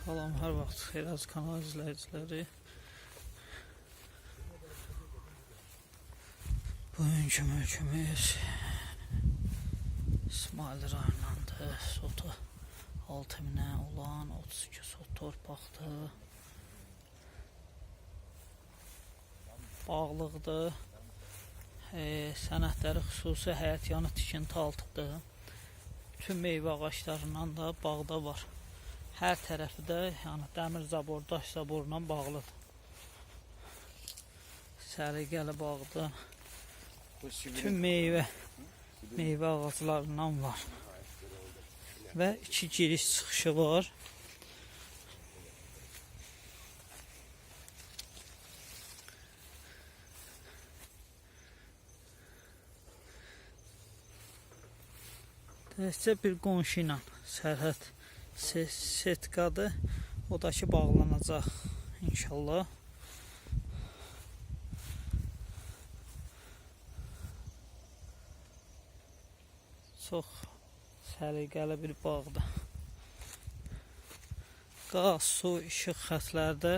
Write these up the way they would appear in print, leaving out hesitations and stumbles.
Salam, hər vaxt xeyir az kanal izləyiciləri. Bugünkü mülkümüz İsmail rayonundadır. Sotu 6000'ə olan 32 sot torpaqdır. Bağlıqdır. Sənədləri xüsusi həyət yanı tikinti altıdır. Tüm meyvə ağaçlarından da bağda var. Hər tərəfi də yəni dəmir zabor, daş zaborla bağlıdır. Səliqəli bağdır. Tüm meyvə ağaclarından var. Və 2 giriş çıxışı var. Təkcə bir qonşu ilə sərhəd setkadır. O da ki bağlanacaq inşallah. Çox səliqəli bir bağdır. Qaz, su, işıq xətləri də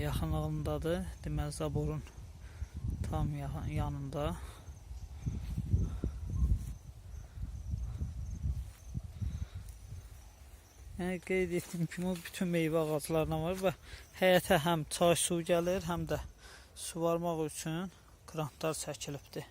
yaxınlığındadır. Deməli zaborun tam yanında. Yəni qeyd etdiyim kimi bütün meyvə ağaclarına var və həyətə həm çay su gəlir, həm də su varmaq üçün krantlar çəkilibdir.